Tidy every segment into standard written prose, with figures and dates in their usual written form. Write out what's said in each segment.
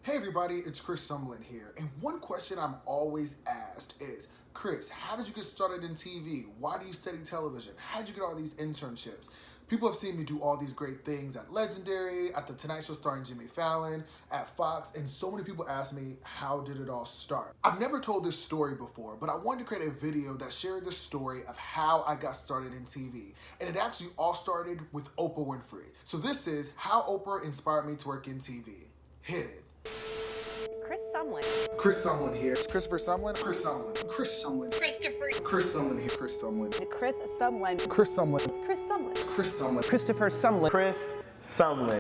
Hey everybody, it's ChrisSumlin here, and one question I'm always asked is, Chris, how did you get started in TV? Why do you study television? How did you get all these internships? People have seen me do all these great things at Legendary, at The Tonight Show starring Jimmy Fallon, at Fox, and so many people ask me, how did it all start? I've never told this story before, but I wanted to create a video that shared the story of how I got started in TV. And it actually all started with Oprah Winfrey. So this is how Oprah inspired me to work in TV. Hit it. ChrisSumlin. ChrisSumlin here. Christopher Sumlin. ChrisSumlin. ChrisSumlin. ChrisSumlin here. ChrisSumlin. ChrisSumlin. ChrisSumlin. ChrisSumlin. ChrisSumlin. Christopher Sumlin. ChrisSumlin.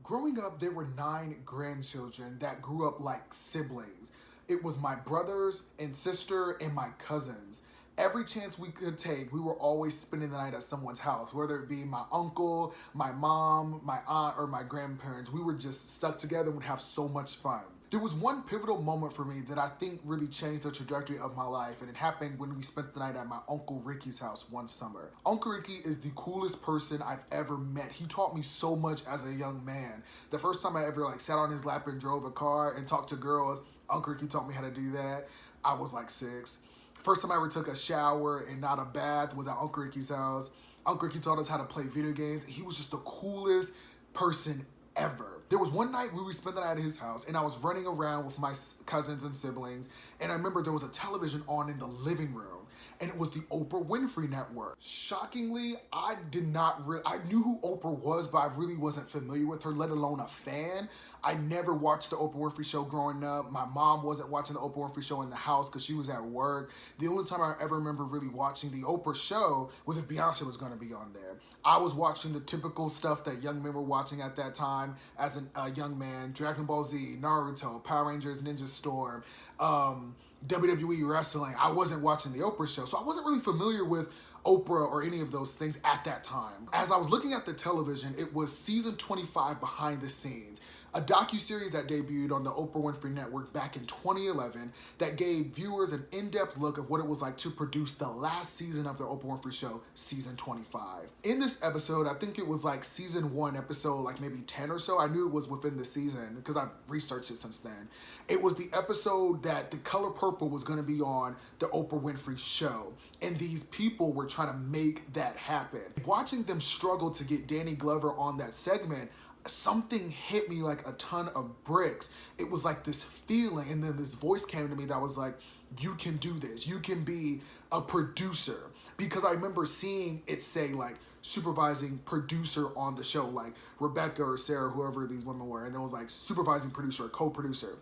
Growing up, there were 9 grandchildren that grew up like siblings. It was my brothers and sister and my cousins. Every chance we could take, we were always spending the night at someone's house, whether it be my uncle, my mom, my aunt, or my grandparents. We were just stuck together and would have so much fun. There was one pivotal moment for me that I think really changed the trajectory of my life, and it happened when we spent the night at my Uncle Ricky's house one summer. Uncle Ricky is the coolest person I've ever met. He taught me so much as a young man. The first time I ever sat on his lap and drove a car and talked to girls, Uncle Ricky taught me how to do that. I was like 6. First time I ever took a shower and not a bath was at Uncle Ricky's house. Uncle Ricky taught us how to play video games. He was just the coolest person ever. There was one night we spent the night at his house and I was running around with my cousins and siblings, and I remember there was a television on in the living room, and it was the Oprah Winfrey Network. Shockingly, I knew who Oprah was, but I really wasn't familiar with her, let alone a fan. I never watched the Oprah Winfrey Show growing up. My mom wasn't watching the Oprah Winfrey Show in the house because she was at work. The only time I ever remember really watching the Oprah Show was if Beyonce was gonna be on there. I was watching the typical stuff that young men were watching at that time as a young man: Dragon Ball Z, Naruto, Power Rangers, Ninja Storm, WWE wrestling. I wasn't watching the Oprah Show, so I wasn't really familiar with Oprah or any of those things at that time. As I was looking at the television, it was season 25, Behind the Scenes, a docuseries that debuted on the Oprah Winfrey Network back in 2011 that gave viewers an in-depth look of what it was like to produce the last season of the Oprah Winfrey Show, season 25. In this episode, I think it was season 1, episode maybe 10 or so. I knew it was within the season because I've researched it since then. It was the episode that the color purple was going to be on the Oprah Winfrey Show, and these people were trying to make that happen. Watching them struggle to get Danny Glover on that segment, something hit me like a ton of bricks. It was like this feeling, and then this voice came to me that was like, you can do this. You can be a producer. Because I remember seeing it say supervising producer on the show, like Rebecca or Sarah, whoever these women were, and it was supervising producer or co-producer.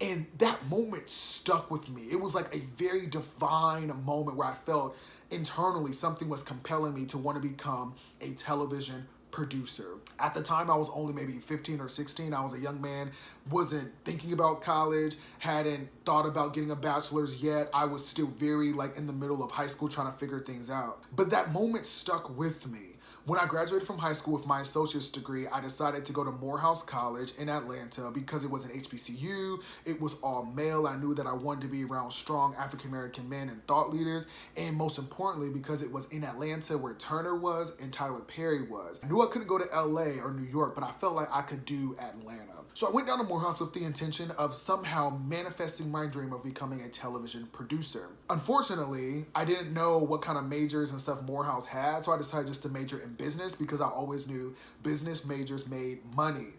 And that moment stuck with me. It was a very divine moment where I felt internally something was compelling me to want to become a television producer. At the time, I was only maybe 15 or 16. I was a young man, wasn't thinking about college, hadn't thought about getting a bachelor's yet. I was still very in the middle of high school trying to figure things out. But that moment stuck with me. When I graduated from high school with my associate's degree, I decided to go to Morehouse College in Atlanta because it was an HBCU. It was all male. I knew that I wanted to be around strong African-American men and thought leaders. And most importantly, because it was in Atlanta where Turner was and Tyler Perry was. I knew I couldn't go to LA or New York, but I felt like I could do Atlanta. So I went down to Morehouse with the intention of somehow manifesting my dream of becoming a television producer. Unfortunately, I didn't know what kind of majors and stuff Morehouse had, so I decided just to major in business because I always knew business majors made money.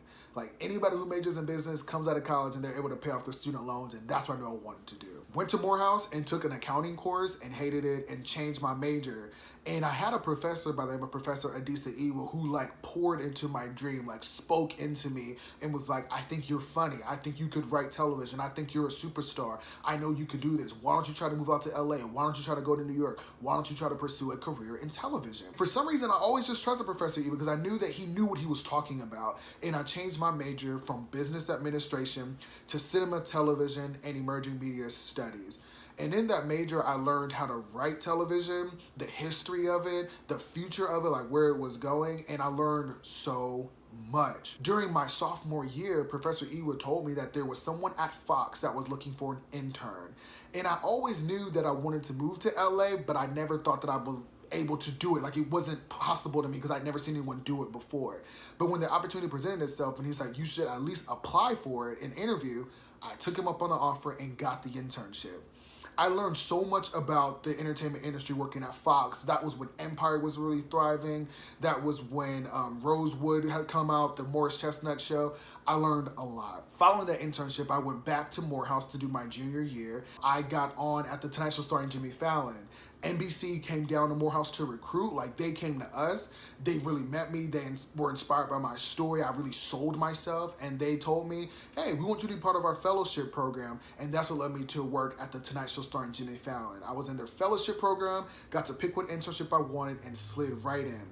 Anybody who majors in business comes out of college and they're able to pay off their student loans, and that's what I knew I wanted to do. Went to Morehouse and took an accounting course and hated it and changed my major. And I had a professor by the name of Professor Adisa Iwa who poured into my dream, spoke into me and was like, I think you're funny. I think you could write television. I think you're a superstar. I know you could do this. Why don't you try to move out to LA? Why don't you try to go to New York? Why don't you try to pursue a career in television? For some reason, I always just trusted Professor Iwa because I knew that he knew what he was talking about. And I changed my major from business administration to cinema, television, and emerging media studies. And in that major, I learned how to write television, the history of it, the future of it, where it was going, and I learned so much. During my sophomore year, Professor Iwa told me that there was someone at Fox that was looking for an intern. And I always knew that I wanted to move to LA, but I never thought that I was able to do it. Like, it wasn't possible to me because I'd never seen anyone do it before. But when the opportunity presented itself and he's like, you should at least apply for it and interview, I took him up on the offer and got the internship. I learned so much about the entertainment industry working at Fox. That was when Empire was really thriving. That was when Rosewood had come out, the Morris Chestnut Show. I learned a lot. Following that internship, I went back to Morehouse to do my junior year. I got on at the Tonight Show starring Jimmy Fallon. NBC came down to Morehouse to recruit. Like, they came to us. They really met me. They were inspired by my story. I really sold myself, and they told me, hey, we want you to be part of our fellowship program. And that's what led me to work at the Tonight Show starring Jimmy Fallon. I was in their fellowship program, got to pick what internship I wanted, and slid right in.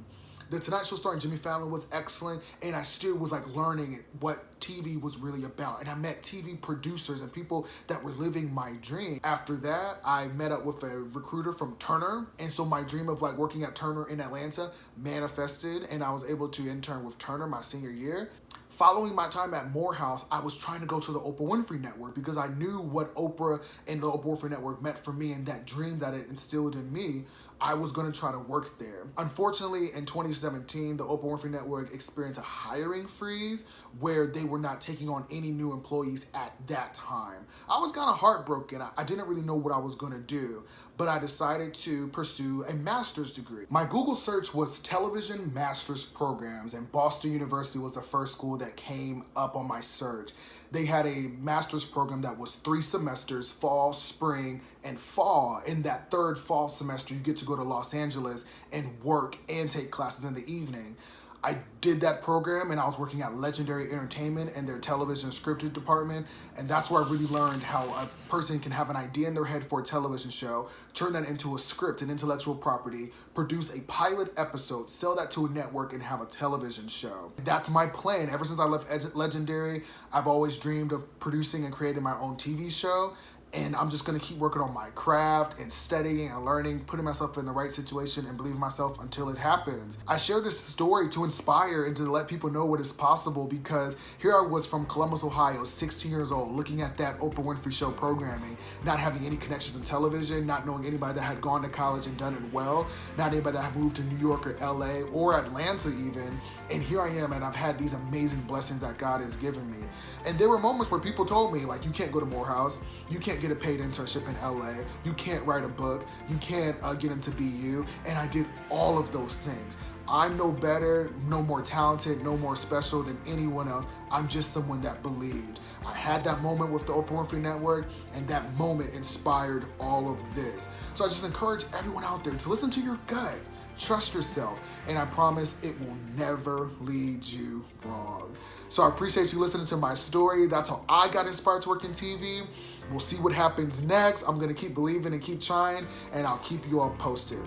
The Tonight Show starring Jimmy Fallon was excellent, and I still was like learning what TV was really about. And I met TV producers and people that were living my dream. After that, I met up with a recruiter from Turner. And so my dream of like working at Turner in Atlanta manifested, and I was able to intern with Turner my senior year. Following my time at Morehouse, I was trying to go to the Oprah Winfrey Network because I knew what Oprah and the Oprah Winfrey Network meant for me, and that dream that it instilled in me. I was going to try to work there. Unfortunately, in 2017, the Oprah Winfrey Network experienced a hiring freeze where they were not taking on any new employees at that time. I was kind of heartbroken. I didn't really know what I was going to do, but I decided to pursue a master's degree. My Google search was television master's programs, and Boston University was the first school that came up on my search. They had a master's program that was 3 semesters, fall, spring, and fall. In that third fall semester, you get to go to Los Angeles and work and take classes in the evening. I did that program, and I was working at Legendary Entertainment in their television scripted department, and that's where I really learned how a person can have an idea in their head for a television show, turn that into a script, an intellectual property, produce a pilot episode, sell that to a network, and have a television show. That's my plan. Ever since I left Legendary, I've always dreamed of producing and creating my own TV show. And I'm just gonna keep working on my craft and studying and learning, putting myself in the right situation and believing myself until it happens. I share this story to inspire and to let people know what is possible, because here I was from Columbus, Ohio, 16 years old, looking at that Oprah Winfrey Show programming, not having any connections in television, not knowing anybody that had gone to college and done it well, not anybody that had moved to New York or LA or Atlanta even. And here I am, and I've had these amazing blessings that God has given me. And there were moments where people told me, like, you can't go to Morehouse, you can't get a paid internship in LA, you can't write a book, you can't get into BU, and I did all of those things. I'm no better, no more talented, no more special than anyone else. I'm just someone that believed. I had that moment with the Oprah Winfrey Network, and that moment inspired all of this. So I just encourage everyone out there to listen to your gut. Trust yourself, and I promise it will never lead you wrong. So I appreciate you listening to my story. That's how I got inspired to work in TV. We'll see what happens next. I'm gonna keep believing and keep trying, and I'll keep you all posted.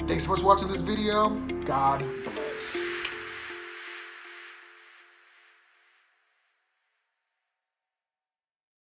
Thanks so much for watching this video. God bless.